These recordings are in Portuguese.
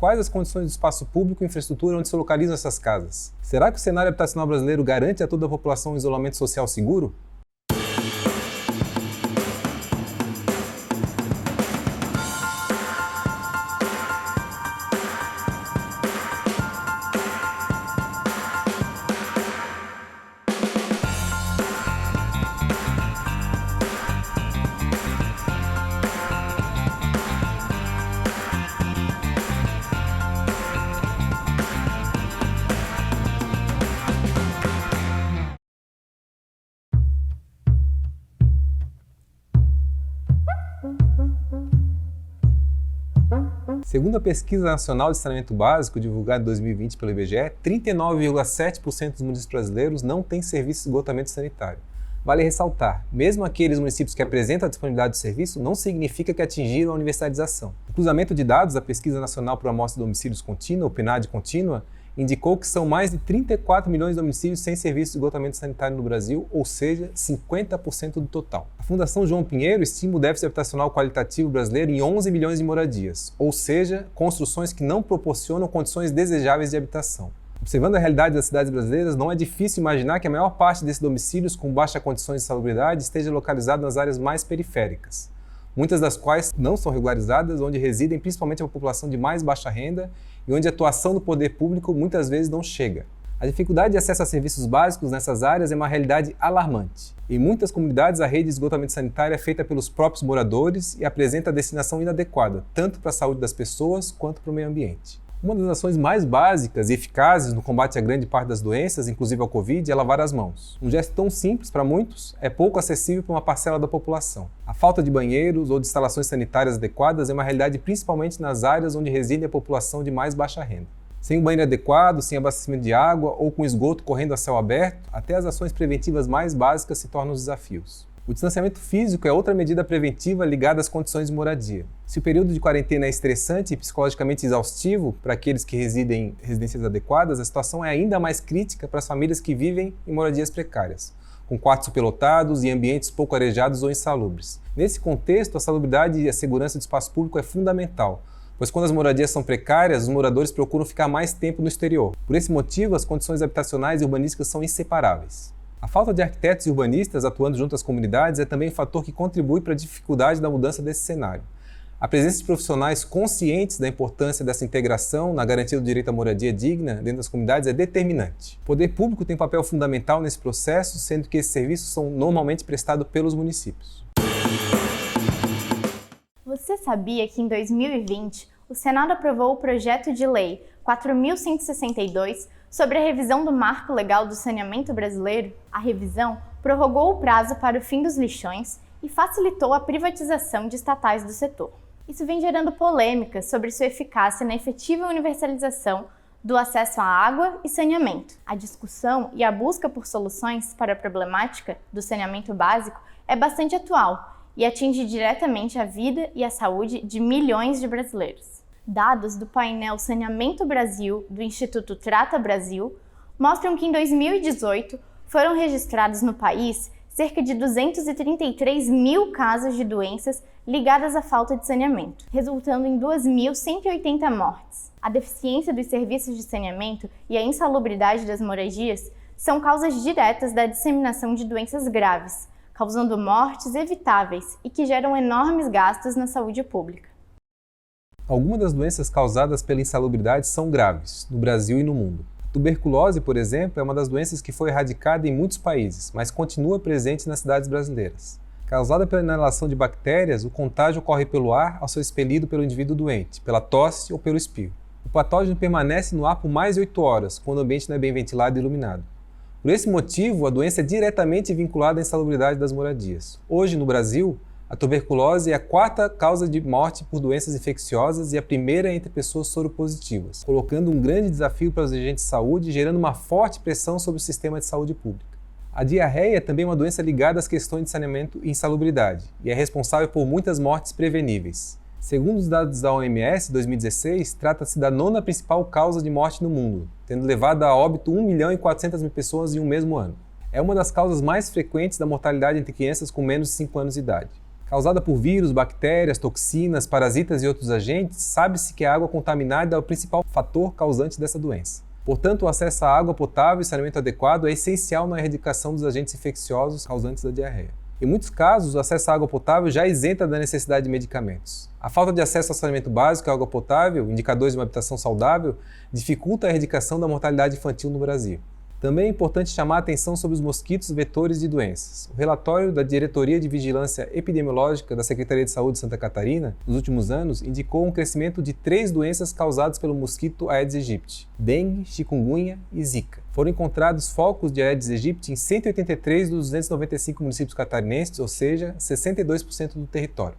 quais as condições do espaço público e infraestrutura onde se localizam essas casas? Será que o cenário habitacional brasileiro garante a toda a população um isolamento social seguro? Segundo a Pesquisa Nacional de Saneamento Básico, divulgada em 2020 pelo IBGE, 39,7% dos municípios brasileiros não têm serviço de esgotamento sanitário. Vale ressaltar, mesmo aqueles municípios que apresentam a disponibilidade do serviço, não significa que atingiram a universalização. O cruzamento de dados da Pesquisa Nacional por Amostra de Domicílios Contínua, ou PNAD Contínua, indicou que são mais de 34 milhões de domicílios sem serviço de esgotamento sanitário no Brasil, ou seja, 50% do total. A Fundação João Pinheiro estima o déficit habitacional qualitativo brasileiro em 11 milhões de moradias, ou seja, construções que não proporcionam condições desejáveis de habitação. Observando a realidade das cidades brasileiras, não é difícil imaginar que a maior parte desses domicílios com baixa condições de salubridade esteja localizado nas áreas mais periféricas, muitas das quais não são regularizadas, onde residem principalmente a população de mais baixa renda e onde a atuação do poder público muitas vezes não chega. A dificuldade de acesso a serviços básicos nessas áreas é uma realidade alarmante. Em muitas comunidades, a rede de esgotamento sanitário é feita pelos próprios moradores e apresenta a destinação inadequada, tanto para a saúde das pessoas quanto para o meio ambiente. Uma das ações mais básicas e eficazes no combate a grande parte das doenças, inclusive ao Covid, é lavar as mãos. Um gesto tão simples para muitos é pouco acessível para uma parcela da população. A falta de banheiros ou de instalações sanitárias adequadas é uma realidade principalmente nas áreas onde reside a população de mais baixa renda. Sem um banheiro adequado, sem abastecimento de água ou com esgoto correndo a céu aberto, até as ações preventivas mais básicas se tornam desafios. O distanciamento físico é outra medida preventiva ligada às condições de moradia. Se o período de quarentena é estressante e psicologicamente exaustivo para aqueles que residem em residências adequadas, a situação é ainda mais crítica para as famílias que vivem em moradias precárias, com quartos superlotados e ambientes pouco arejados ou insalubres. Nesse contexto, a salubridade e a segurança do espaço público é fundamental, pois quando as moradias são precárias, os moradores procuram ficar mais tempo no exterior. Por esse motivo, as condições habitacionais e urbanísticas são inseparáveis. A falta de arquitetos e urbanistas atuando junto às comunidades é também um fator que contribui para a dificuldade da mudança desse cenário. A presença de profissionais conscientes da importância dessa integração na garantia do direito à moradia digna dentro das comunidades é determinante. O poder público tem um papel fundamental nesse processo, sendo que esses serviços são normalmente prestados pelos municípios. Você sabia que em 2020 o Senado aprovou o projeto de lei 4.162 sobre a revisão do Marco Legal do Saneamento Brasileiro? A revisão prorrogou o prazo para o fim dos lixões e facilitou a privatização de estatais do setor. Isso vem gerando polêmicas sobre sua eficácia na efetiva universalização do acesso à água e saneamento. A discussão e a busca por soluções para a problemática do saneamento básico é bastante atual e atinge diretamente a vida e a saúde de milhões de brasileiros. Dados do painel Saneamento Brasil do Instituto Trata Brasil mostram que em 2018 foram registrados no país cerca de 233 mil casos de doenças ligadas à falta de saneamento, resultando em 2.180 mortes. A deficiência dos serviços de saneamento e a insalubridade das moradias são causas diretas da disseminação de doenças graves, causando mortes evitáveis e que geram enormes gastos na saúde pública. Algumas das doenças causadas pela insalubridade são graves, no Brasil e no mundo. A tuberculose, por exemplo, é uma das doenças que foi erradicada em muitos países, mas continua presente nas cidades brasileiras. Causada pela inalação de bactérias, o contágio ocorre pelo ar ao ser expelido pelo indivíduo doente, pela tosse ou pelo espirro. O patógeno permanece no ar por mais de 8 horas, quando o ambiente não é bem ventilado e iluminado. Por esse motivo, a doença é diretamente vinculada à insalubridade das moradias. Hoje, no Brasil, a tuberculose é a 4ª causa de morte por doenças infecciosas e a primeira entre pessoas soropositivas, colocando um grande desafio para os agentes de saúde e gerando uma forte pressão sobre o sistema de saúde pública. A diarreia é também uma doença ligada às questões de saneamento e insalubridade e é responsável por muitas mortes preveníveis. Segundo os dados da OMS, 2016, trata-se da 9ª principal causa de morte no mundo, tendo levado a óbito 1.400.000 pessoas em um mesmo ano. É uma das causas mais frequentes da mortalidade entre crianças com menos de 5 anos de idade. Causada por vírus, bactérias, toxinas, parasitas e outros agentes, sabe-se que a água contaminada é o principal fator causante dessa doença. Portanto, o acesso à água potável e saneamento adequado é essencial na erradicação dos agentes infecciosos causantes da diarreia. Em muitos casos, o acesso à água potável já isenta da necessidade de medicamentos. A falta de acesso ao saneamento básico e à água potável, indicadores de uma habitação saudável, dificulta a erradicação da mortalidade infantil no Brasil. Também é importante chamar a atenção sobre os mosquitos vetores de doenças. O relatório da Diretoria de Vigilância Epidemiológica da Secretaria de Saúde de Santa Catarina, nos últimos anos, indicou um crescimento de 3 doenças causadas pelo mosquito Aedes aegypti: dengue, chikungunya e zika. Foram encontrados focos de Aedes aegypti em 183 dos 295 municípios catarinenses, ou seja, 62% do território.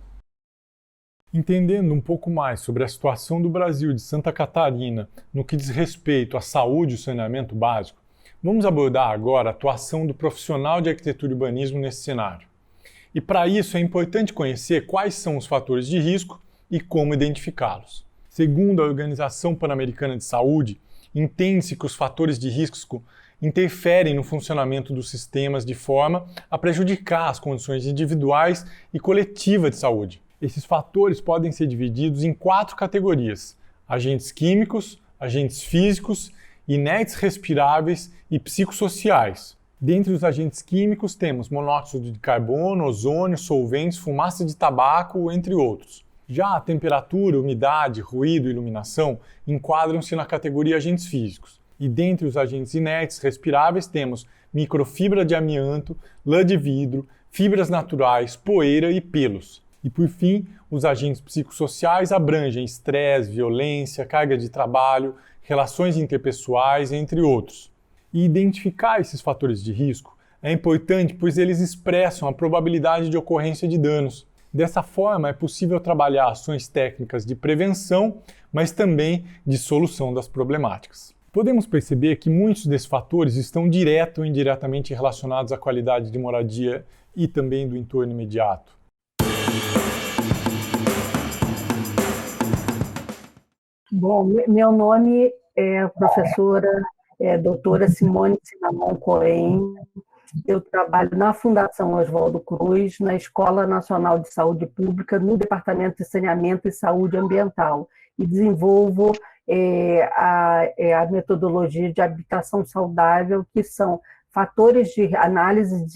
Entendendo um pouco mais sobre a situação do Brasil e de Santa Catarina no que diz respeito à saúde e saneamento básico, vamos abordar agora a atuação do profissional de arquitetura e urbanismo nesse cenário. E para isso é importante conhecer quais são os fatores de risco e como identificá-los. Segundo a Organização Pan-Americana de Saúde, entende-se que os fatores de risco interferem no funcionamento dos sistemas de forma a prejudicar as condições individuais e coletivas de saúde. Esses fatores podem ser divididos em 4 categorias: agentes químicos, agentes físicos, inertes respiráveis e psicossociais. Dentre os agentes químicos temos monóxido de carbono, ozônio, solventes, fumaça de tabaco, entre outros. Já a temperatura, umidade, ruído e iluminação enquadram-se na categoria agentes físicos. E dentre os agentes inertes respiráveis temos microfibra de amianto, lã de vidro, fibras naturais, poeira e pelos. E por fim, os agentes psicossociais abrangem estresse, violência, carga de trabalho, relações interpessoais, entre outros. E identificar esses fatores de risco é importante, pois eles expressam a probabilidade de ocorrência de danos. Dessa forma, é possível trabalhar ações técnicas de prevenção, mas também de solução das problemáticas. Podemos perceber que muitos desses fatores estão direto ou indiretamente relacionados à qualidade de moradia e também do entorno imediato. Bom, meu nome é professora doutora Simone Cinnamon Cohen. Eu trabalho na Fundação Oswaldo Cruz, na Escola Nacional de Saúde Pública, no Departamento de Saneamento e Saúde Ambiental, e desenvolvo a metodologia de habitação saudável, que são fatores de análise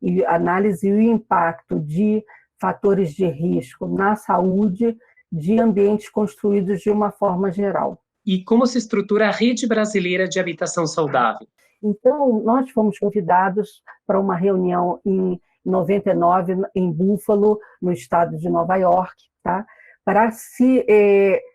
e o impacto de fatores de risco na saúde de ambientes construídos de uma forma geral. E como se estrutura a Rede Brasileira de Habitação Saudável? Então, nós fomos convidados para uma reunião em 99, em Buffalo, no estado de Nova York, tá? Para se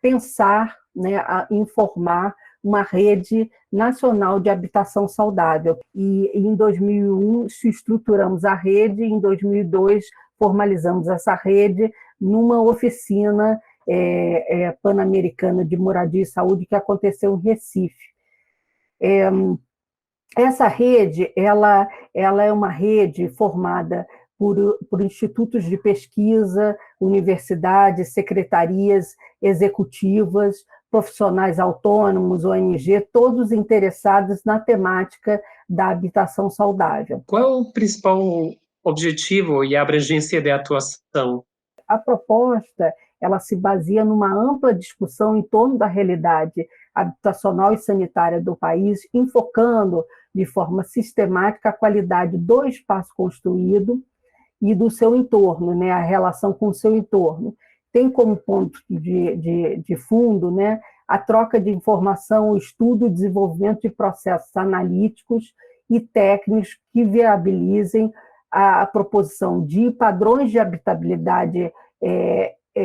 pensar, né, em formar uma rede nacional de habitação saudável. E em 2001 se estruturamos a rede, em 2002 formalizamos essa rede numa oficina pan-americana de moradia e saúde que aconteceu em Recife. Essa rede ela é uma rede formada por institutos de pesquisa, universidades, secretarias executivas, profissionais autônomos, ONG, todos interessados na temática da habitação saudável. Qual é o principal objetivo e a abrangência da atuação? A proposta ela se baseia numa ampla discussão em torno da realidade habitacional e sanitária do país, enfocando de forma sistemática a qualidade do espaço construído e do seu entorno, né, a relação com o seu entorno. Tem como ponto de fundo, né, a troca de informação, o estudo e desenvolvimento de processos analíticos e técnicos que viabilizem a proposição de padrões de habitabilidade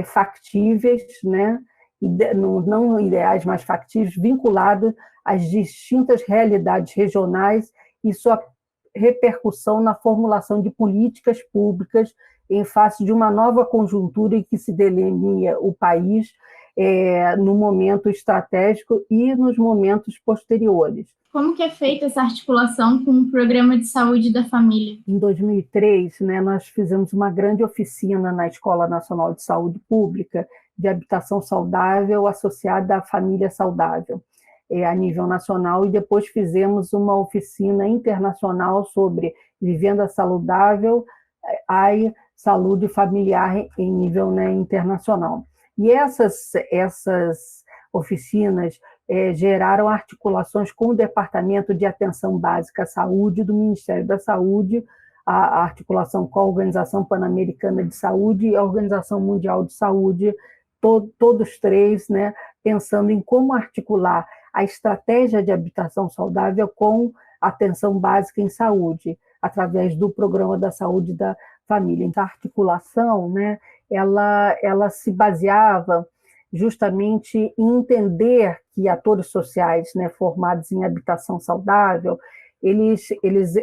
factíveis, né, não ideais, mas factíveis, vinculados às distintas realidades regionais e sua repercussão na formulação de políticas públicas em face de uma nova conjuntura em que se delinea o país no momento estratégico e nos momentos posteriores. Como que é feita essa articulação com o Programa de Saúde da Família? Em 2003, né, nós fizemos uma grande oficina na Escola Nacional de Saúde Pública de Habitação Saudável associada à Família Saudável, a nível nacional, e depois fizemos uma oficina internacional sobre vivenda saudável, saúde familiar em nível, né, internacional. E essas oficinas geraram articulações com o Departamento de Atenção Básica à Saúde do Ministério da Saúde, a articulação com a Organização Pan-Americana de Saúde e a Organização Mundial de Saúde, todos três, né, pensando em como articular a estratégia de habitação saudável com atenção básica em saúde, através do Programa da Saúde da Família. Então, a articulação, né, ela se baseava justamente em entender que atores sociais, né, formados em habitação saudável, eles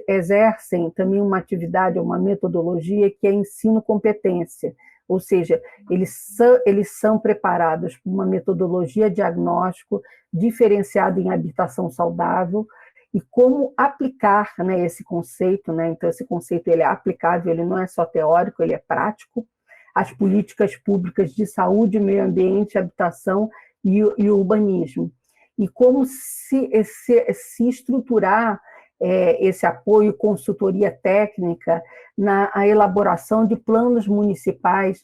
exercem também uma atividade, uma metodologia que é ensino-competência, ou seja, eles são preparados por uma metodologia diagnóstico diferenciada em habitação saudável e como aplicar, né, esse conceito, né, então esse conceito ele é aplicável, ele não é só teórico, ele é prático, as políticas públicas de saúde, meio ambiente, habitação e urbanismo. E como se estruturar esse apoio, consultoria técnica na elaboração de planos municipais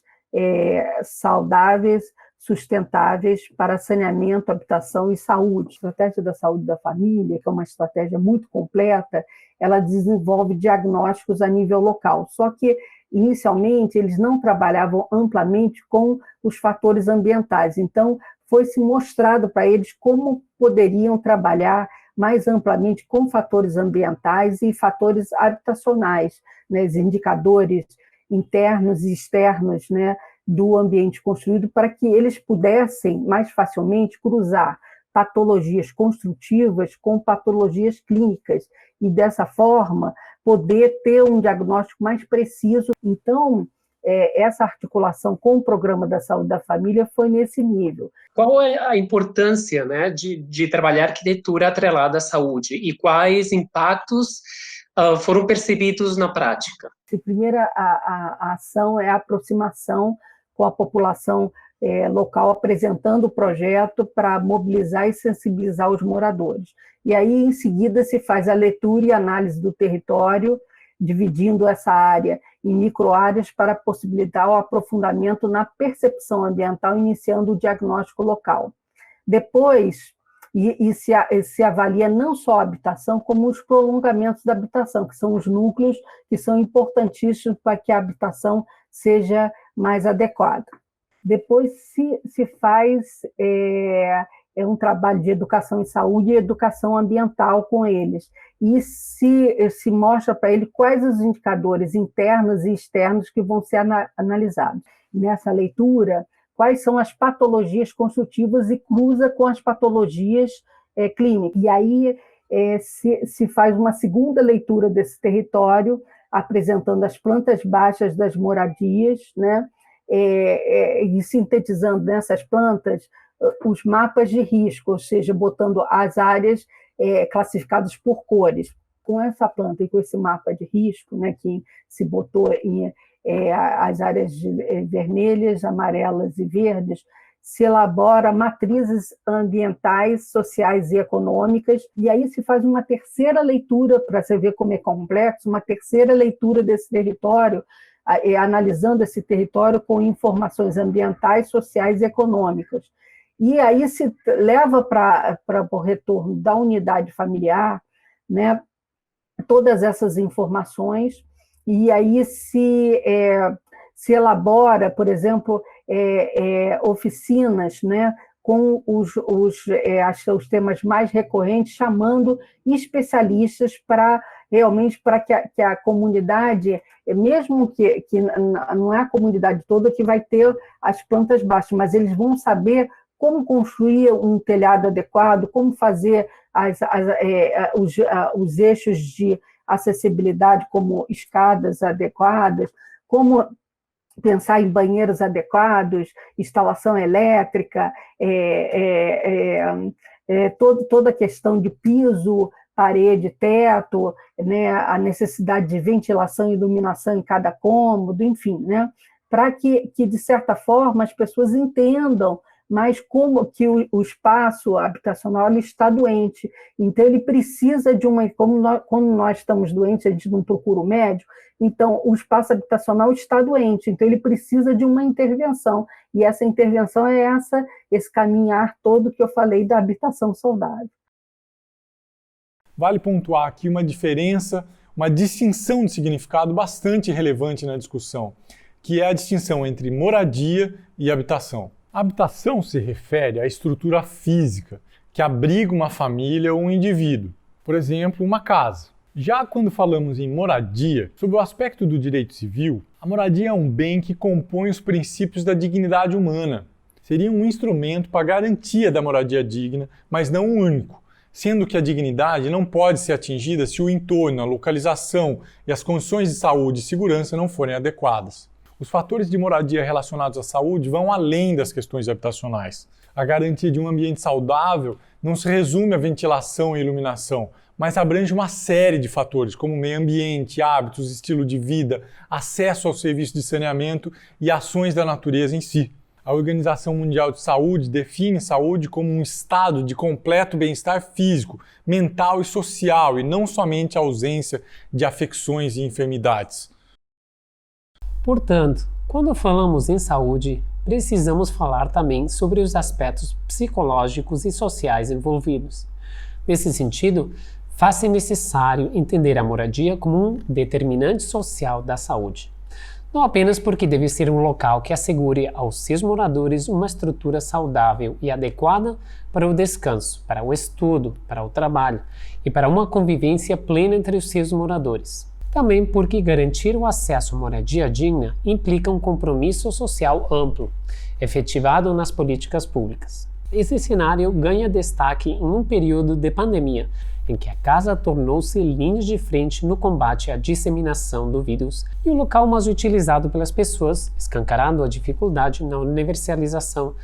saudáveis, sustentáveis para saneamento, habitação e saúde. A estratégia da saúde da família, que é uma estratégia muito completa, ela desenvolve diagnósticos a nível local. Só que, inicialmente, eles não trabalhavam amplamente com os fatores ambientais. Então, foi-se mostrado para eles como poderiam trabalhar mais amplamente com fatores ambientais e fatores habitacionais, né, os indicadores internos e externos, né, do ambiente construído, para que eles pudessem mais facilmente cruzar patologias construtivas com patologias clínicas e, dessa forma, poder ter um diagnóstico mais preciso. Então, essa articulação com o Programa da Saúde da Família foi nesse nível. Qual é a importância, né, de trabalhar arquitetura atrelada à saúde e quais impactos foram percebidos na prática? A primeira ação é a aproximação com a população local, apresentando o projeto para mobilizar e sensibilizar os moradores. E aí, em seguida, se faz a leitura e análise do território, dividindo essa área em microáreas para possibilitar o aprofundamento na percepção ambiental, iniciando o diagnóstico local. Depois, se avalia não só a habitação, como os prolongamentos da habitação, que são os núcleos que são importantíssimos para que a habitação seja mais adequada. Depois se faz um trabalho de educação em saúde e educação ambiental com eles. E se mostra para ele quais os indicadores internos e externos que vão ser analisados. Nessa leitura, quais são as patologias construtivas e cruza com as patologias clínicas. E aí se faz uma segunda leitura desse território, apresentando as plantas baixas das moradias, né? E sintetizando nessas plantas os mapas de risco, ou seja, botando as áreas classificadas por cores. Com essa planta e com esse mapa de risco, né, que se botou as áreas vermelhas, amarelas e verdes, se elabora matrizes ambientais, sociais e econômicas, e aí se faz uma terceira leitura, para você ver como é complexo, uma terceira leitura desse território, analisando esse território com informações ambientais, sociais e econômicas. E aí se leva para o retorno da unidade familiar, né, todas essas informações, e aí se elabora, por exemplo, oficinas, né, com os temas mais recorrentes, chamando especialistas para que a comunidade, mesmo que não é a comunidade toda que vai ter as plantas baixas, mas eles vão saber como construir um telhado adequado, como fazer os eixos de acessibilidade, como escadas adequadas, como pensar em banheiros adequados, instalação elétrica, toda a questão de piso, parede, teto, né, a necessidade de ventilação e iluminação em cada cômodo, enfim, né, para que, de certa forma, as pessoas entendam mas como que o espaço habitacional ele está doente, então ele precisa de uma, quando nós estamos doentes, a gente não procura o médico, então o espaço habitacional está doente, então ele precisa de uma intervenção, e essa intervenção é esse caminhar todo que eu falei da habitação saudável. Vale pontuar aqui uma diferença, uma distinção de significado bastante relevante na discussão, que é a distinção entre moradia e habitação. A habitação se refere à estrutura física que abriga uma família ou um indivíduo, por exemplo, uma casa. Já quando falamos em moradia, sob o aspecto do direito civil, a moradia é um bem que compõe os princípios da dignidade humana. Seria um instrumento para a garantia da moradia digna, mas não o único, sendo que a dignidade não pode ser atingida se o entorno, a localização e as condições de saúde e segurança não forem adequadas. Os fatores de moradia relacionados à saúde vão além das questões habitacionais. A garantia de um ambiente saudável não se resume à ventilação e iluminação, mas abrange uma série de fatores, como meio ambiente, hábitos, estilo de vida, acesso ao serviço de saneamento e ações da natureza em si. A Organização Mundial de Saúde define saúde como um estado de completo bem-estar físico, mental e social, e não somente a ausência de afecções e enfermidades. Portanto, quando falamos em saúde, precisamos falar também sobre os aspectos psicológicos e sociais envolvidos. Nesse sentido, faz-se necessário entender a moradia como um determinante social da saúde. Não apenas porque deve ser um local que assegure aos seus moradores uma estrutura saudável e adequada para o descanso, para o estudo, para o trabalho e para uma convivência plena entre os seus moradores. Também porque garantir o acesso à moradia digna implica um compromisso social amplo, efetivado nas políticas públicas. Esse cenário ganha destaque em um período de pandemia, em que a casa tornou-se linha de frente no combate à disseminação do vírus e o local mais utilizado pelas pessoas, escancarando a dificuldade na universalização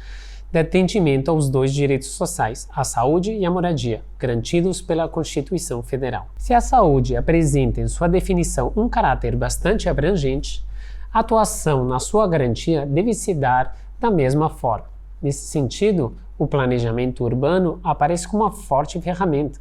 de atendimento aos dois direitos sociais, a saúde e a moradia, garantidos pela Constituição Federal. Se a saúde apresenta em sua definição um caráter bastante abrangente, a atuação na sua garantia deve se dar da mesma forma. Nesse sentido, o planejamento urbano aparece como uma forte ferramenta.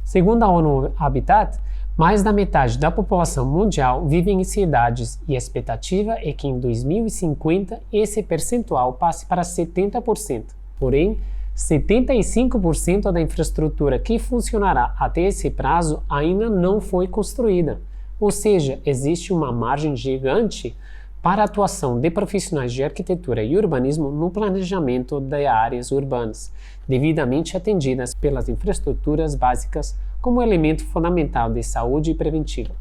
Segundo a ONU Habitat, mais da metade da população mundial vive em cidades e a expectativa é que em 2050 esse percentual passe para 70%. Porém, 75% da infraestrutura que funcionará até esse prazo ainda não foi construída. Ou seja, existe uma margem gigante para a atuação de profissionais de arquitetura e urbanismo no planejamento de áreas urbanas, devidamente atendidas pelas infraestruturas básicas como elemento fundamental de saúde preventiva.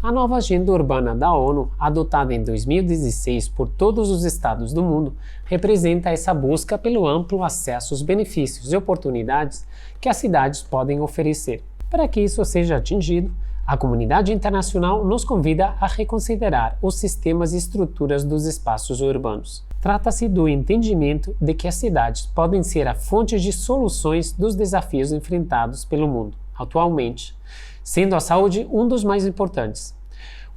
A nova Agenda Urbana da ONU, adotada em 2016 por todos os estados do mundo, representa essa busca pelo amplo acesso aos benefícios e oportunidades que as cidades podem oferecer. Para que isso seja atingido, a comunidade internacional nos convida a reconsiderar os sistemas e estruturas dos espaços urbanos. Trata-se do entendimento de que as cidades podem ser a fonte de soluções dos desafios enfrentados pelo mundo atualmente, sendo a saúde um dos mais importantes.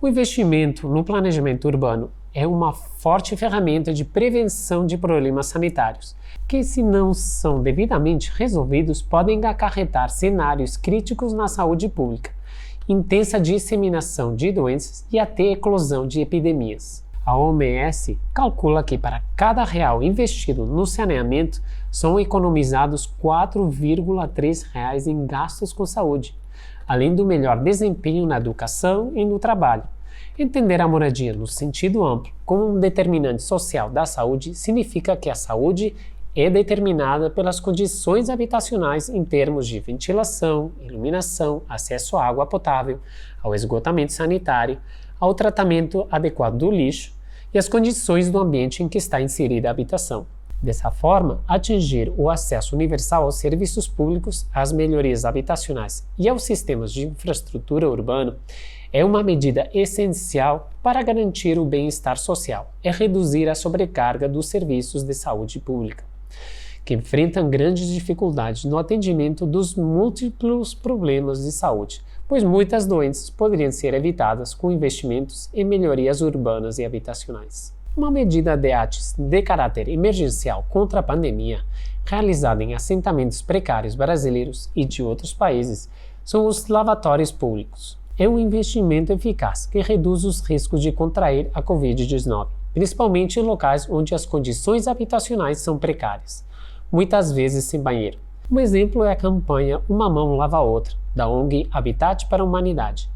O investimento no planejamento urbano é uma forte ferramenta de prevenção de problemas sanitários, que, se não são devidamente resolvidos, podem acarretar cenários críticos na saúde pública, intensa disseminação de doenças e até eclosão de epidemias. A OMS calcula que para cada real investido no saneamento são economizados R$ 4,3 em gastos com saúde, além do melhor desempenho na educação e no trabalho. Entender a moradia no sentido amplo como um determinante social da saúde significa que a saúde é determinada pelas condições habitacionais em termos de ventilação, iluminação, acesso à água potável, ao esgotamento sanitário, ao tratamento adequado do lixo e as condições do ambiente em que está inserida a habitação. Dessa forma, atingir o acesso universal aos serviços públicos, às melhorias habitacionais e aos sistemas de infraestrutura urbana é uma medida essencial para garantir o bem-estar social e reduzir a sobrecarga dos serviços de saúde pública, que enfrentam grandes dificuldades no atendimento dos múltiplos problemas de saúde, pois muitas doenças poderiam ser evitadas com investimentos em melhorias urbanas e habitacionais. Uma medida de ATS de caráter emergencial contra a pandemia, realizada em assentamentos precários brasileiros e de outros países, são os lavatórios públicos. É um investimento eficaz que reduz os riscos de contrair a Covid-19, principalmente em locais onde as condições habitacionais são precárias, muitas vezes sem banheiro. Um exemplo é a campanha Uma Mão Lava a Outra, da ONG Habitat para a Humanidade,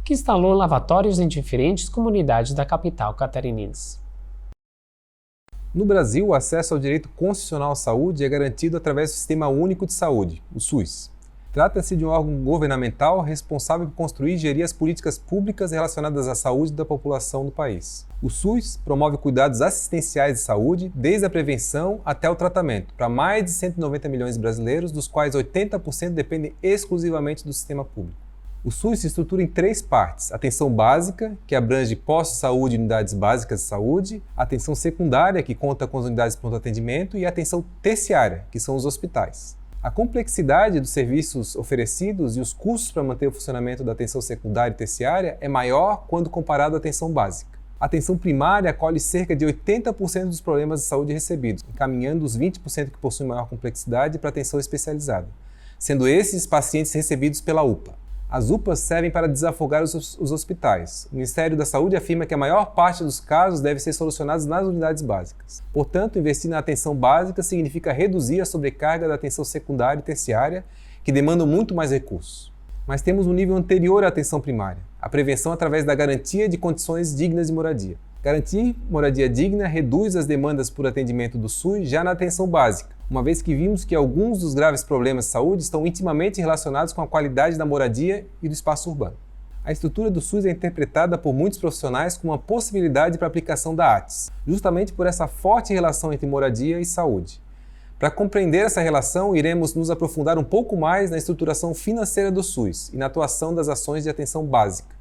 que instalou lavatórios em diferentes comunidades da capital catarinense. No Brasil, o acesso ao direito constitucional à saúde é garantido através do Sistema Único de Saúde, o SUS. Trata-se de um órgão governamental responsável por construir e gerir as políticas públicas relacionadas à saúde da população do país. O SUS promove cuidados assistenciais de saúde, desde a prevenção até o tratamento, para mais de 190 milhões de brasileiros, dos quais 80% dependem exclusivamente do sistema público. O SUS se estrutura em 3 partes: atenção básica, que abrange postos de saúde e unidades básicas de saúde, atenção secundária, que conta com as unidades de pronto atendimento, e atenção terciária, que são os hospitais. A complexidade dos serviços oferecidos e os custos para manter o funcionamento da atenção secundária e terciária é maior quando comparado à atenção básica. A atenção primária acolhe cerca de 80% dos problemas de saúde recebidos, encaminhando os 20% que possuem maior complexidade para a atenção especializada, sendo esses pacientes recebidos pela UPA. As UPAs servem para desafogar os hospitais. O Ministério da Saúde afirma que a maior parte dos casos deve ser solucionados nas unidades básicas. Portanto, investir na atenção básica significa reduzir a sobrecarga da atenção secundária e terciária, que demandam muito mais recursos. Mas temos um nível anterior à atenção primária, a prevenção através da garantia de condições dignas de moradia. Garantir moradia digna reduz as demandas por atendimento do SUS já na atenção básica, uma vez que vimos que alguns dos graves problemas de saúde estão intimamente relacionados com a qualidade da moradia e do espaço urbano. A estrutura do SUS é interpretada por muitos profissionais como uma possibilidade para a aplicação da ATS, justamente por essa forte relação entre moradia e saúde. Para compreender essa relação, iremos nos aprofundar um pouco mais na estruturação financeira do SUS e na atuação das ações de atenção básica.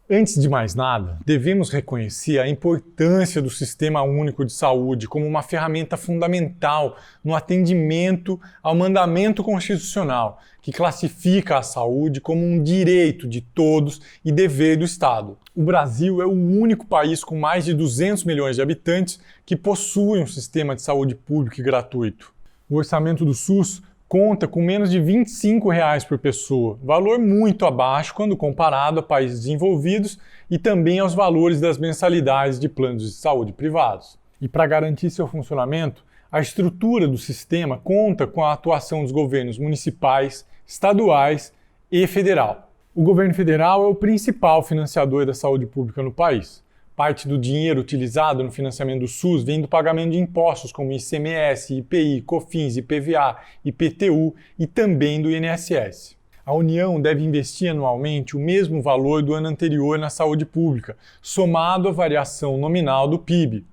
Antes de mais nada, devemos reconhecer a importância do Sistema Único de Saúde como uma ferramenta fundamental no atendimento ao mandamento constitucional, que classifica a saúde como um direito de todos e dever do Estado. O Brasil é o único país com mais de 200 milhões de habitantes que possui um sistema de saúde público e gratuito. O orçamento do SUS conta com menos de R$ 25 por pessoa, valor muito abaixo quando comparado a países desenvolvidos e também aos valores das mensalidades de planos de saúde privados. E para garantir seu funcionamento, a estrutura do sistema conta com a atuação dos governos municipais, estaduais e federal. O governo federal é o principal financiador da saúde pública no país. Parte do dinheiro utilizado no financiamento do SUS vem do pagamento de impostos como ICMS, IPI, COFINS, IPVA, IPTU e também do INSS. A União deve investir anualmente o mesmo valor do ano anterior na saúde pública, somado à variação nominal do PIB.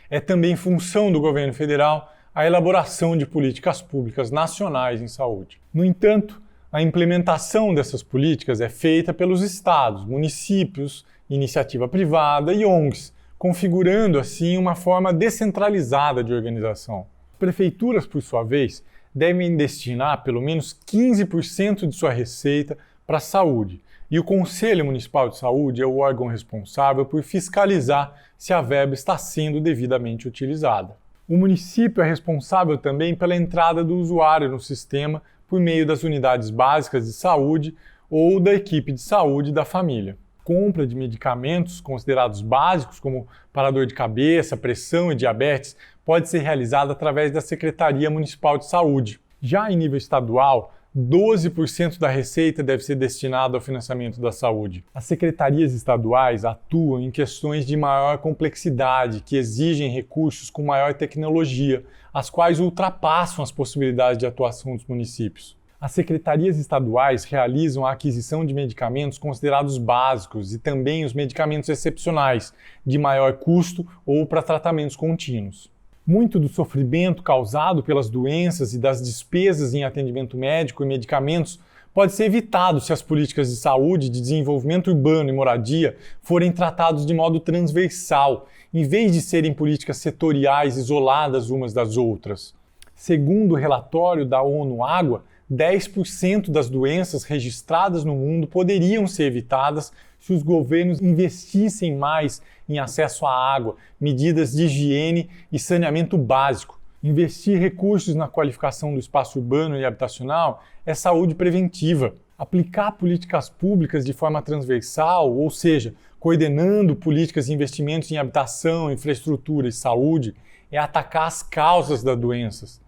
É também função do governo federal a elaboração de políticas públicas nacionais em saúde. No entanto, a implementação dessas políticas é feita pelos estados, municípios, iniciativa privada e ONGs, configurando assim uma forma descentralizada de organização. As prefeituras, por sua vez, devem destinar pelo menos 15% de sua receita para a saúde, e o Conselho Municipal de Saúde é o órgão responsável por fiscalizar se a verba está sendo devidamente utilizada. O município é responsável também pela entrada do usuário no sistema por meio das unidades básicas de saúde ou da equipe de saúde da família. Compra de medicamentos considerados básicos, como para dor de cabeça, pressão e diabetes, pode ser realizada através da Secretaria Municipal de Saúde. Já em nível estadual, 12% da receita deve ser destinada ao financiamento da saúde. As secretarias estaduais atuam em questões de maior complexidade, que exigem recursos com maior tecnologia, as quais ultrapassam as possibilidades de atuação dos municípios. As secretarias estaduais realizam a aquisição de medicamentos considerados básicos e também os medicamentos excepcionais, de maior custo ou para tratamentos contínuos. Muito do sofrimento causado pelas doenças e das despesas em atendimento médico e medicamentos pode ser evitado se as políticas de saúde, de desenvolvimento urbano e moradia forem tratados de modo transversal, em vez de serem políticas setoriais isoladas umas das outras. Segundo o relatório da ONU Água, 10% das doenças registradas no mundo poderiam ser evitadas se os governos investissem mais em acesso à água, medidas de higiene e saneamento básico. Investir recursos na qualificação do espaço urbano e habitacional é saúde preventiva. Aplicar políticas públicas de forma transversal, ou seja, coordenando políticas e investimentos em habitação, infraestrutura e saúde, é atacar as causas das doenças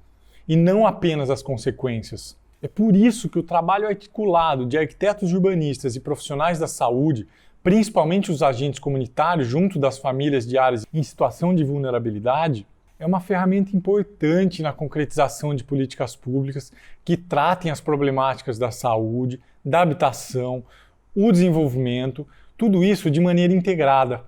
e não apenas as consequências. É por isso que o trabalho articulado de arquitetos urbanistas e profissionais da saúde, principalmente os agentes comunitários junto das famílias de áreas em situação de vulnerabilidade, é uma ferramenta importante na concretização de políticas públicas que tratem as problemáticas da saúde, da habitação, o desenvolvimento, tudo isso de maneira integrada.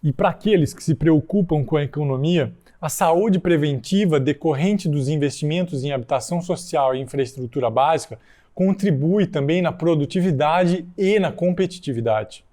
E para aqueles que se preocupam com a economia, a saúde preventiva decorrente dos investimentos em habitação social e infraestrutura básica contribui também na produtividade e na competitividade.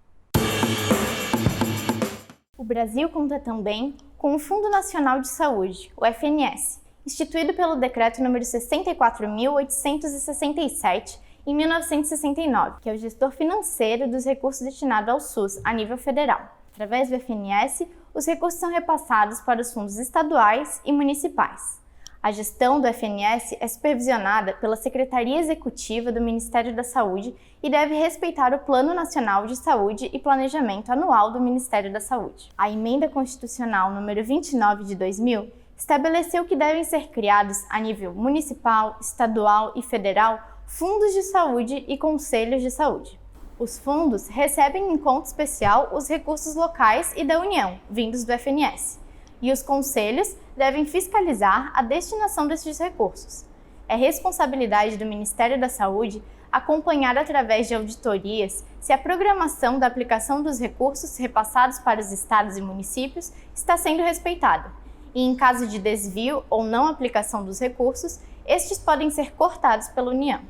O Brasil conta também com o Fundo Nacional de Saúde, o FNS, instituído pelo Decreto nº 64.867, em 1969, que é o gestor financeiro dos recursos destinados ao SUS a nível federal. Através do FNS, os recursos são repassados para os fundos estaduais e municipais. A gestão do FNS é supervisionada pela Secretaria Executiva do Ministério da Saúde e deve respeitar o Plano Nacional de Saúde e Planejamento Anual do Ministério da Saúde. A Emenda Constitucional número 29 de 2000 estabeleceu que devem ser criados a nível municipal, estadual e federal fundos de saúde e conselhos de saúde. Os fundos recebem em conta especial os recursos locais e da União, vindos do FNS, e os conselhos devem fiscalizar a destinação desses recursos. É responsabilidade do Ministério da Saúde acompanhar através de auditorias se a programação da aplicação dos recursos repassados para os estados e municípios está sendo respeitada, e em caso de desvio ou não aplicação dos recursos, estes podem ser cortados pela União.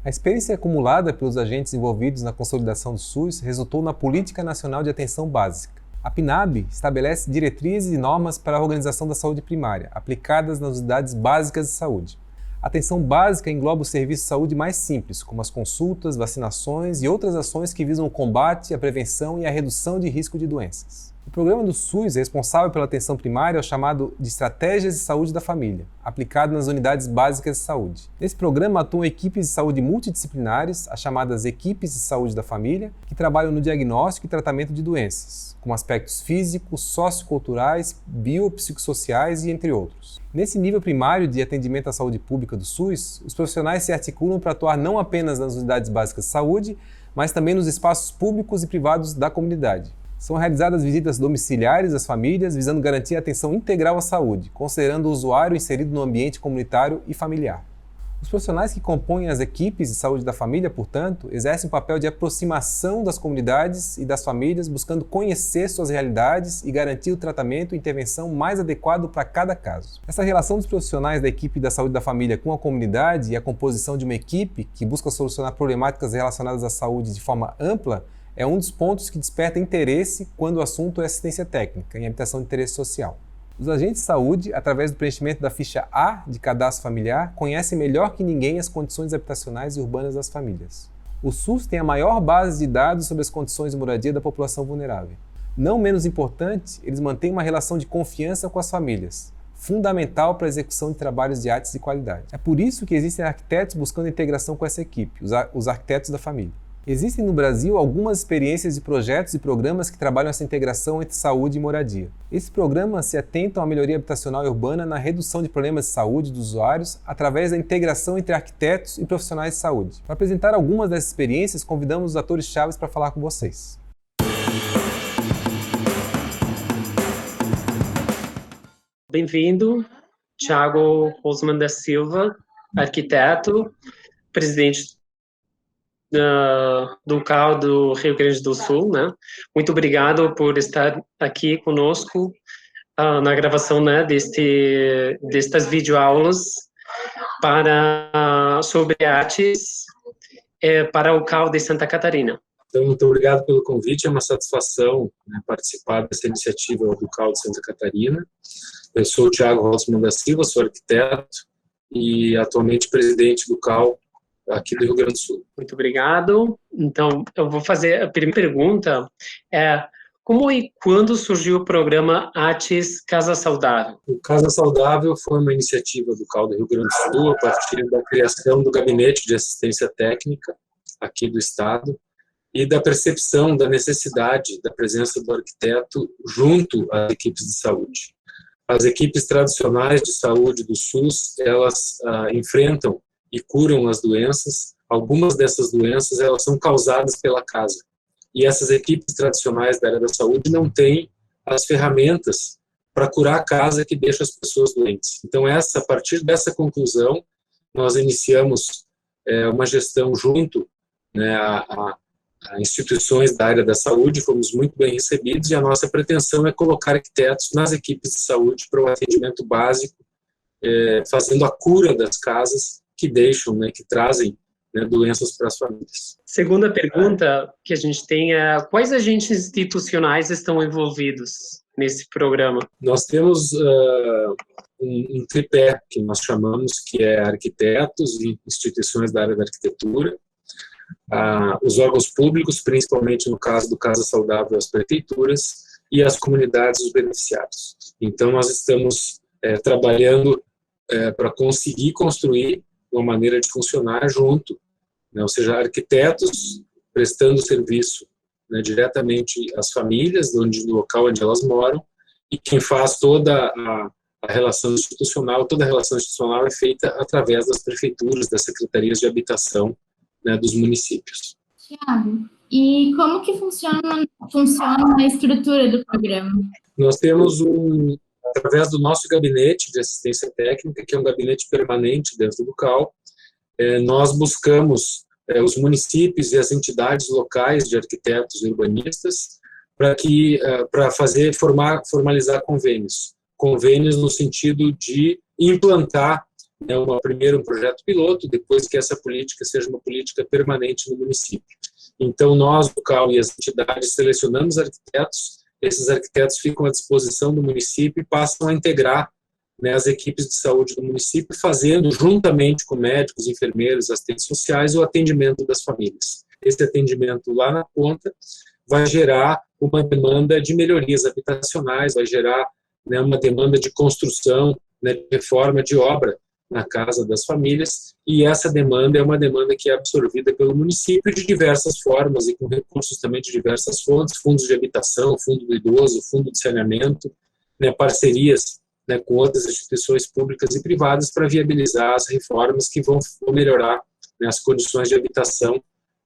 A experiência acumulada pelos agentes envolvidos na consolidação do SUS resultou na Política Nacional de Atenção Básica. A PNAB estabelece diretrizes e normas para a organização da saúde primária, aplicadas nas unidades básicas de saúde. A atenção básica engloba os serviços de saúde mais simples, como as consultas, vacinações e outras ações que visam o combate, a prevenção e a redução de risco de doenças. O programa do SUS responsável pela atenção primária é o chamado de Estratégias de Saúde da Família, aplicado nas unidades básicas de saúde. Nesse programa atuam equipes de saúde multidisciplinares, as chamadas equipes de saúde da família, que trabalham no diagnóstico e tratamento de doenças, como aspectos físicos, socioculturais, biopsicossociais e entre outros. Nesse nível primário de atendimento à saúde pública do SUS, os profissionais se articulam para atuar não apenas nas unidades básicas de saúde, mas também nos espaços públicos e privados da comunidade. São realizadas visitas domiciliares às famílias, visando garantir a atenção integral à saúde, considerando o usuário inserido no ambiente comunitário e familiar. Os profissionais que compõem as equipes de saúde da família, portanto, exercem um papel de aproximação das comunidades e das famílias, buscando conhecer suas realidades e garantir o tratamento e intervenção mais adequado para cada caso. Essa relação dos profissionais da equipe da saúde da família com a comunidade e a composição de uma equipe que busca solucionar problemáticas relacionadas à saúde de forma ampla é um dos pontos que desperta interesse quando o assunto é assistência técnica em habitação de interesse social. Os agentes de saúde, através do preenchimento da ficha A de cadastro familiar, conhecem melhor que ninguém as condições habitacionais e urbanas das famílias. O SUS tem a maior base de dados sobre as condições de moradia da população vulnerável. Não menos importante, eles mantêm uma relação de confiança com as famílias, fundamental para a execução de trabalhos de artes de qualidade. É por isso que existem arquitetos buscando integração com essa equipe, os arquitetos da família. Existem no Brasil algumas experiências de projetos e programas que trabalham essa integração entre saúde e moradia. Esses programas se atentam à melhoria habitacional e urbana na redução de problemas de saúde dos usuários através da integração entre arquitetos e profissionais de saúde. Para apresentar algumas dessas experiências, convidamos os atores-chave para falar com vocês. Bem-vindo, Thiago Rosman da Silva, arquiteto, presidente do CAU do Rio Grande do Sul, né? Muito obrigado por estar aqui conosco na gravação, né, destas videoaulas sobre artes para o CAU de Santa Catarina. Então, muito obrigado pelo convite, é uma satisfação, né, participar dessa iniciativa do CAU de Santa Catarina. Eu sou o Thiago Rosman da Silva, sou arquiteto, e atualmente presidente do CAL aqui do Rio Grande do Sul. Muito obrigado. Então, eu vou fazer a primeira pergunta. Como e quando surgiu o programa ATES Casa Saudável? O Casa Saudável foi uma iniciativa do CAL do Rio Grande do Sul, a partir da criação do Gabinete de Assistência Técnica aqui do Estado e da percepção da necessidade da presença do arquiteto junto às equipes de saúde. As equipes tradicionais de saúde do SUS, elas enfrentam e curam as doenças. Algumas dessas doenças, elas são causadas pela casa. E essas equipes tradicionais da área da saúde não têm as ferramentas para curar a casa que deixa as pessoas doentes. Então, a partir dessa conclusão, nós iniciamos uma gestão junto, né, a instituições da área da saúde, fomos muito bem recebidos, e a nossa pretensão é colocar arquitetos nas equipes de saúde para o atendimento básico, fazendo a cura das casas que deixam, né, que trazem, né, doenças para as famílias. Segunda pergunta que a gente tem é: quais agentes institucionais estão envolvidos nesse programa? Nós temos um tripé que nós chamamos, que é arquitetos e instituições da área da arquitetura, os órgãos públicos, principalmente no caso do Casa Saudável, as prefeituras, e as comunidades dos beneficiários. Então, nós estamos trabalhando para conseguir construir uma maneira de funcionar junto, né, ou seja, arquitetos prestando serviço, né, diretamente às famílias, no local onde elas moram, e quem faz toda a relação institucional, toda a relação institucional é feita através das prefeituras, das secretarias de habitação, né, dos municípios. Tiago, e como que funciona a estrutura do programa? Nós temos através do nosso gabinete de assistência técnica, que é um gabinete permanente dentro do CAL, nós buscamos os municípios e as entidades locais de arquitetos e urbanistas para formalizar convênios no sentido de implantar, né, primeiro um projeto piloto, depois que essa política seja uma política permanente no município. Então, nós, o CAL e as entidades, selecionamos arquitetos, esses arquitetos ficam à disposição do município e passam a integrar, né, as equipes de saúde do município, fazendo, juntamente com médicos, enfermeiros, assistentes sociais, o atendimento das famílias. Esse atendimento lá na ponta vai gerar uma demanda de melhorias habitacionais, vai gerar, né, uma demanda de construção, né, de reforma, de obra na casa das famílias, e essa demanda é uma demanda que é absorvida pelo município de diversas formas e com recursos também de diversas fontes, fundos de habitação, fundo do idoso, fundo de saneamento, né, parcerias, né, com outras instituições públicas e privadas para viabilizar as reformas que vão melhorar, né, as condições de habitação,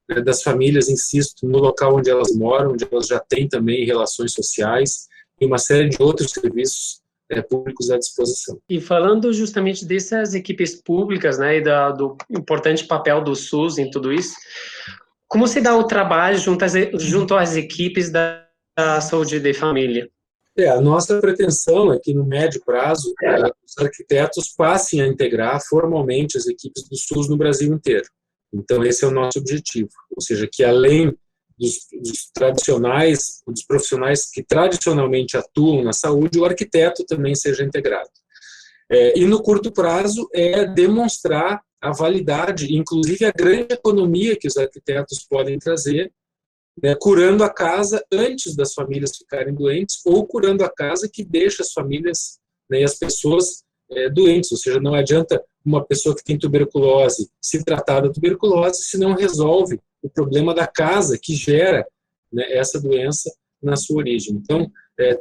né, das famílias, insisto, no local onde elas moram, onde elas já têm também relações sociais e uma série de outros serviços públicos à disposição. E falando justamente dessas equipes públicas, né, e do importante papel do SUS em tudo isso, como se dá o trabalho junto às equipes da saúde de família? A nossa pretensão é que no médio prazo os arquitetos passem a integrar formalmente as equipes do SUS no Brasil inteiro. Então esse é o nosso objetivo, ou seja, que além dos tradicionais, dos profissionais que tradicionalmente atuam na saúde, o arquiteto também seja integrado. E no curto prazo é demonstrar a validade, inclusive a grande economia que os arquitetos podem trazer, né, curando a casa antes das famílias ficarem doentes, ou curando a casa que deixa as famílias, né, e as pessoas doentes. Ou seja, não adianta uma pessoa que tem tuberculose se tratar da tuberculose se não resolve o problema da casa que gera, né, essa doença na sua origem. Então,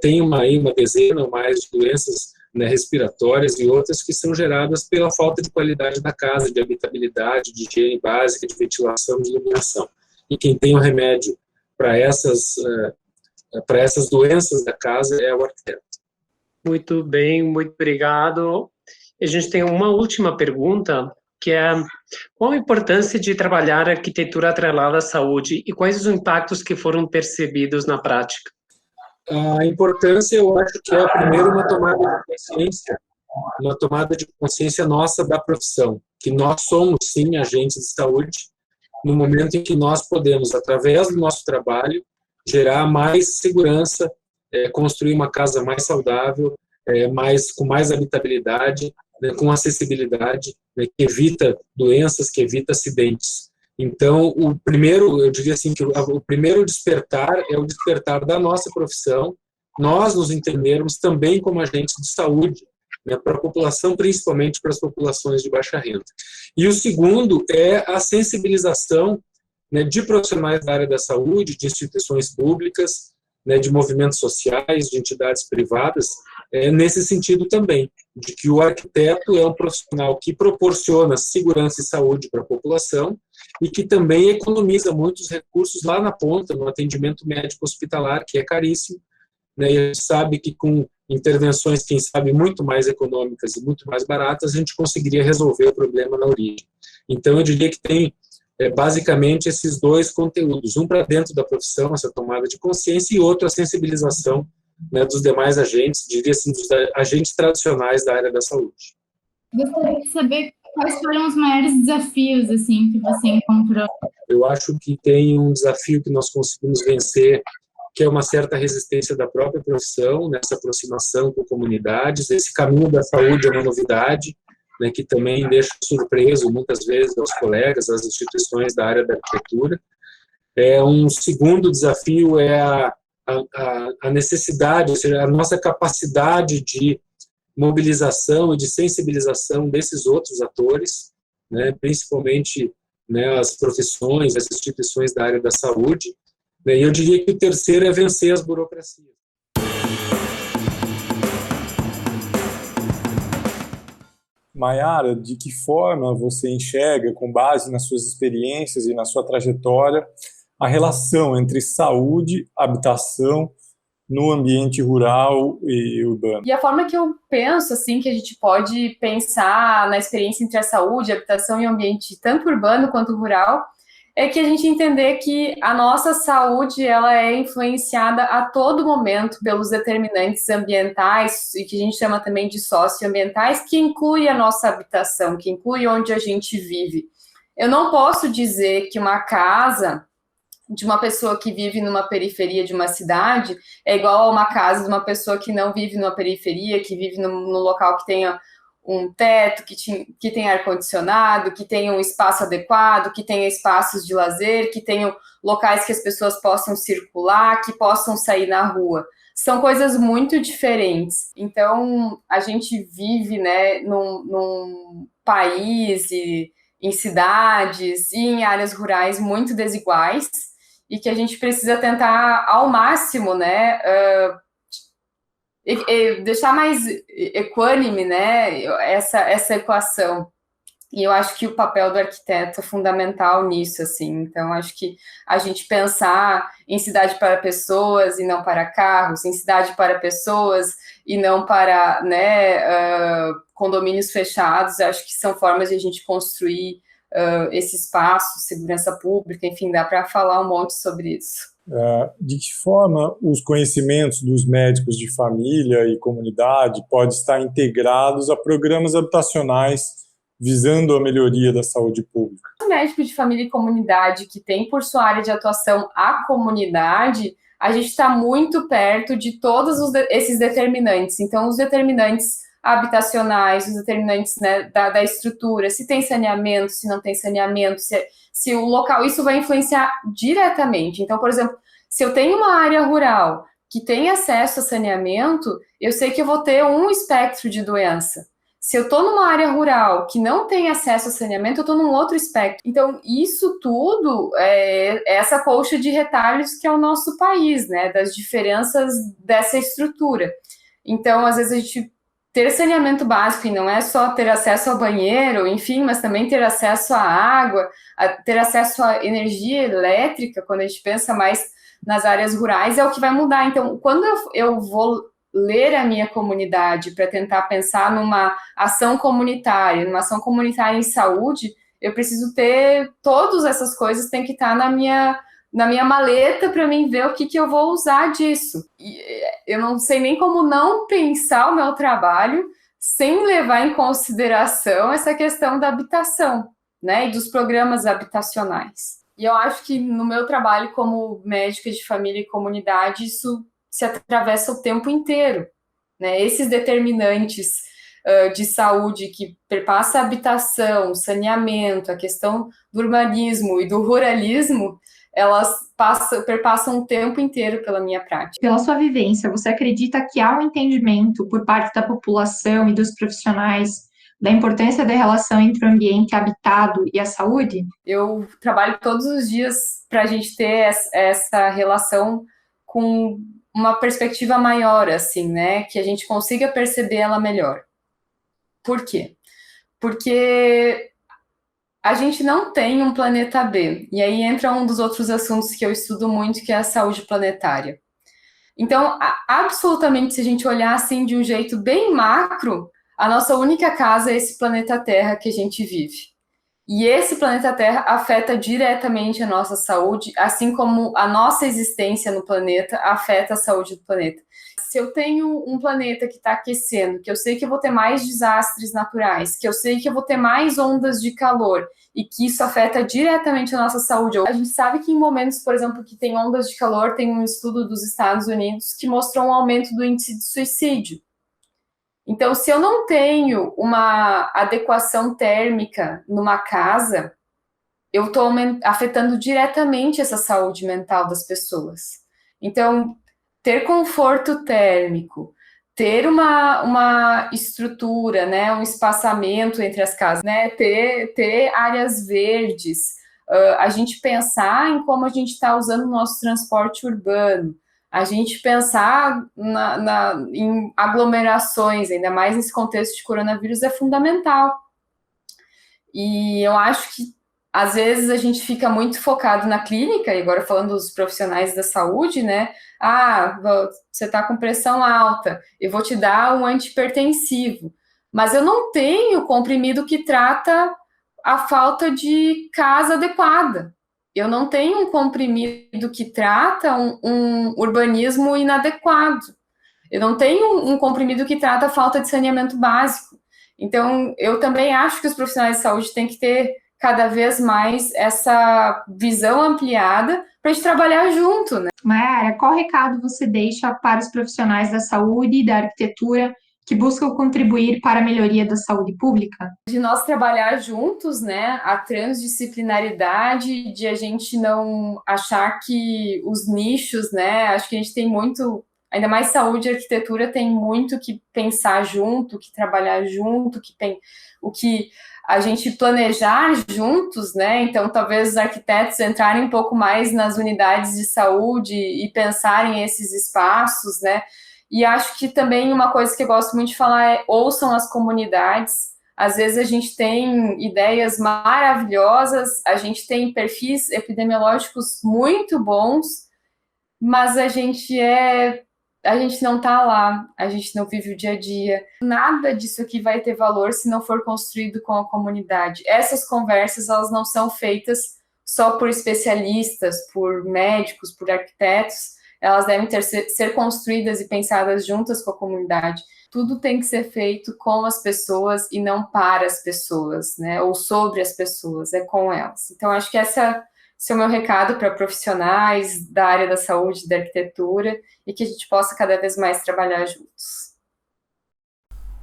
tem uma dezena ou mais de doenças, né, respiratórias e outras que são geradas pela falta de qualidade da casa, de habitabilidade, de higiene básica, de ventilação, de iluminação. E quem tem o remédio para essas doenças da casa é o arquiteto. Muito bem, muito obrigado. A gente tem uma última pergunta, que é: qual a importância de trabalhar a arquitetura atrelada à saúde e quais os impactos que foram percebidos na prática? A importância, eu acho que é, primeiro, uma tomada de consciência nossa da profissão, que nós somos, sim, agentes de saúde, no momento em que nós podemos, através do nosso trabalho, gerar mais segurança, construir uma casa mais saudável, com mais habitabilidade, né, com acessibilidade, né, que evita doenças, que evita acidentes. Então, eu diria assim, que o primeiro despertar é o despertar da nossa profissão, nós nos entendermos também como agentes de saúde, né, para a população, principalmente para as populações de baixa renda. E o segundo é a sensibilização, né, de profissionais da área da saúde, de instituições públicas, né, de movimentos sociais, de entidades privadas, nesse sentido também, de que o arquiteto é um profissional que proporciona segurança e saúde para a população e que também economiza muitos recursos lá na ponta, no atendimento médico hospitalar, que é caríssimo, né, e a gente sabe que com intervenções, quem sabe, muito mais econômicas e muito mais baratas, a gente conseguiria resolver o problema na origem. Então, eu diria que tem basicamente esses dois conteúdos, um para dentro da profissão, essa tomada de consciência, e outro a sensibilização, né, dos demais agentes, diria assim, dos agentes tradicionais da área da saúde. Gostaria de saber quais foram os maiores desafios assim, que você encontrou. Eu acho que tem um desafio que nós conseguimos vencer, que é uma certa resistência da própria profissão, nessa aproximação com comunidades. Esse caminho da saúde é uma novidade, né, que também deixa surpreso, muitas vezes, aos colegas, às instituições da área da arquitetura. Um segundo desafio é a necessidade, ou seja, a nossa capacidade de mobilização e de sensibilização desses outros atores, né, principalmente, né, as profissões, as instituições da área da saúde. E eu diria que o terceiro é vencer as burocracias. Maiara, de que forma você enxerga, com base nas suas experiências e na sua trajetória, a relação entre saúde, habitação no ambiente rural e urbano? E a forma que eu penso, assim, que a gente pode pensar na experiência entre a saúde, a habitação e o ambiente tanto urbano quanto rural, é que a gente entender que a nossa saúde ela é influenciada a todo momento pelos determinantes ambientais, e que a gente chama também de socioambientais, que inclui a nossa habitação, que inclui onde a gente vive. Eu não posso dizer que uma casa de uma pessoa que vive numa periferia de uma cidade é igual a uma casa de uma pessoa que não vive numa periferia, que vive no local que tenha um teto, que tenha ar-condicionado, que tenha um espaço adequado, que tenha espaços de lazer, que tenham locais que as pessoas possam circular, que possam sair na rua. São coisas muito diferentes. Então, a gente vive, né, num país e em cidades e em áreas rurais muito desiguais e que a gente precisa tentar ao máximo, né, deixar mais equânime, né, essa equação. E eu acho que o papel do arquiteto é fundamental nisso, assim. Então, acho que a gente pensar em cidade para pessoas e não para carros, em cidade para pessoas e não para, né, condomínios fechados, acho que são formas de a gente construir esse espaço, segurança pública, enfim, dá para falar um monte sobre isso. De que forma os conhecimentos dos médicos de família e comunidade podem estar integrados a programas habitacionais visando a melhoria da saúde pública? O médico de família e comunidade que tem por sua área de atuação a comunidade, a gente está muito perto de todos esses determinantes. Então, os determinantes habitacionais, os determinantes, né, da estrutura, se tem saneamento, se não tem saneamento, se o local, isso vai influenciar diretamente. Então, por exemplo, se eu tenho uma área rural que tem acesso a saneamento, eu sei que eu vou ter um espectro de doença. Se eu estou numa área rural que não tem acesso a saneamento, eu estou num outro espectro. Então, isso tudo é essa colcha de retalhos que é o nosso país, né, das diferenças dessa estrutura. Então, às vezes a gente ter saneamento básico, e não é só ter acesso ao banheiro, enfim, mas também ter acesso à água, ter acesso à energia elétrica, quando a gente pensa mais nas áreas rurais, é o que vai mudar. Então, quando eu vou ler a minha comunidade para tentar pensar numa ação comunitária em saúde, eu preciso ter todas essas coisas, tem que estar na minha maleta para mim ver o que eu vou usar disso. E eu não sei nem como não pensar o meu trabalho sem levar em consideração essa questão da habitação, né, e dos programas habitacionais. E eu acho que no meu trabalho como médica de família e comunidade, isso se atravessa o tempo inteiro, né? Esses determinantes de saúde que perpassa a habitação, saneamento, a questão do urbanismo e do ruralismo, elas perpassam o tempo inteiro pela minha prática. Pela sua vivência, você acredita que há um entendimento por parte da população e dos profissionais da importância da relação entre o ambiente habitado e a saúde? Eu trabalho todos os dias para a gente ter essa relação com uma perspectiva maior, assim, né? Que a gente consiga perceber ela melhor. Por quê? Porque a gente não tem um planeta B. E aí entra um dos outros assuntos que eu estudo muito, que é a saúde planetária. Então, absolutamente, se a gente olhar assim de um jeito bem macro, a nossa única casa é esse planeta Terra que a gente vive. E esse planeta Terra afeta diretamente a nossa saúde, assim como a nossa existência no planeta afeta a saúde do planeta. Se eu tenho um planeta que está aquecendo, que eu sei que eu vou ter mais desastres naturais, que eu sei que eu vou ter mais ondas de calor e que isso afeta diretamente a nossa saúde. A gente sabe que em momentos, por exemplo, que tem ondas de calor, tem um estudo dos Estados Unidos que mostrou um aumento do índice de suicídio. Então, se eu não tenho uma adequação térmica numa casa, eu estou afetando diretamente essa saúde mental das pessoas. Então, ter conforto térmico, ter uma estrutura, né, um espaçamento entre as casas, né, ter áreas verdes, a gente pensar em como a gente está usando o nosso transporte urbano, a gente pensar em aglomerações, ainda mais nesse contexto de coronavírus, é fundamental. E eu acho que, às vezes, a gente fica muito focado na clínica, e agora falando dos profissionais da saúde, né? Você está com pressão alta, eu vou te dar um antihipertensivo. Mas eu não tenho comprimido que trata a falta de casa adequada. Eu não tenho um comprimido que trata um urbanismo inadequado. Eu não tenho um comprimido que trata a falta de saneamento básico. Então, eu também acho que os profissionais de saúde têm que ter cada vez mais essa visão ampliada para a gente trabalhar junto, né? Mayara, qual recado você deixa para os profissionais da saúde e da arquitetura que buscam contribuir para a melhoria da saúde pública? De nós trabalhar juntos, né, a transdisciplinaridade, de a gente não achar que os nichos, né, acho que a gente tem muito, ainda mais saúde e arquitetura, tem muito que pensar junto, que trabalhar junto, o que a gente planejar juntos, né, então talvez os arquitetos entrarem um pouco mais nas unidades de saúde e pensarem esses espaços, né. E acho que também uma coisa que eu gosto muito de falar é ouçam as comunidades. Às vezes a gente tem ideias maravilhosas, a gente tem perfis epidemiológicos muito bons, mas a gente não está lá, a gente não vive o dia a dia. Nada disso aqui vai ter valor se não for construído com a comunidade. Essas conversas, elas não são feitas só por especialistas, por médicos, por arquitetos, elas devem ser construídas e pensadas juntas com a comunidade. Tudo tem que ser feito com as pessoas e não para as pessoas, né? Ou sobre as pessoas, é com elas. Então, acho que esse é o meu recado para profissionais da área da saúde e da arquitetura e que a gente possa cada vez mais trabalhar juntos.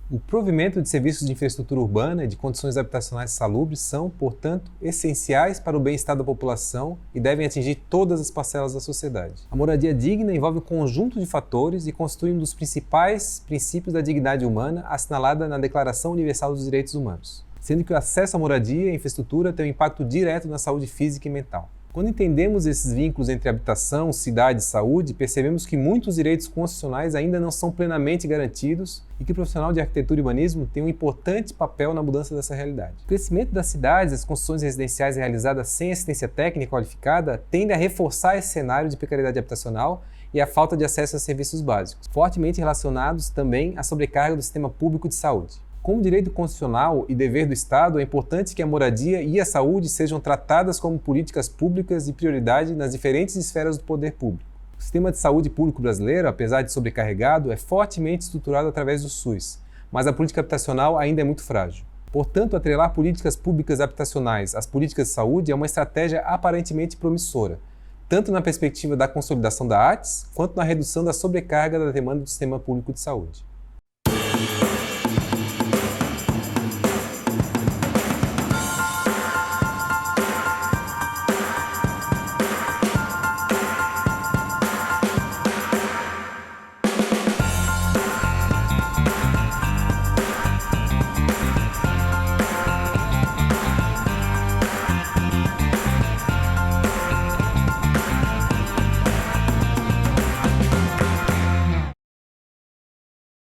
O provimento de serviços de infraestrutura urbana e de condições habitacionais salubres são, portanto, essenciais para o bem-estar da população e devem atingir todas as parcelas da sociedade. A moradia digna envolve um conjunto de fatores e constitui um dos principais princípios da dignidade humana assinalada na Declaração Universal dos Direitos Humanos, sendo que o acesso à moradia e infraestrutura tem um impacto direto na saúde física e mental. Quando entendemos esses vínculos entre habitação, cidade e saúde, percebemos que muitos direitos constitucionais ainda não são plenamente garantidos e que o profissional de arquitetura e urbanismo tem um importante papel na mudança dessa realidade. O crescimento das cidades e as construções residenciais realizadas sem assistência técnica qualificada tende a reforçar esse cenário de precariedade habitacional e a falta de acesso a serviços básicos, fortemente relacionados também à sobrecarga do sistema público de saúde. Como direito constitucional e dever do Estado, é importante que a moradia e a saúde sejam tratadas como políticas públicas de prioridade nas diferentes esferas do poder público. O sistema de saúde público brasileiro, apesar de sobrecarregado, é fortemente estruturado através do SUS, mas a política habitacional ainda é muito frágil. Portanto, atrelar políticas públicas habitacionais às políticas de saúde é uma estratégia aparentemente promissora, tanto na perspectiva da consolidação da ATS, quanto na redução da sobrecarga da demanda do sistema público de saúde.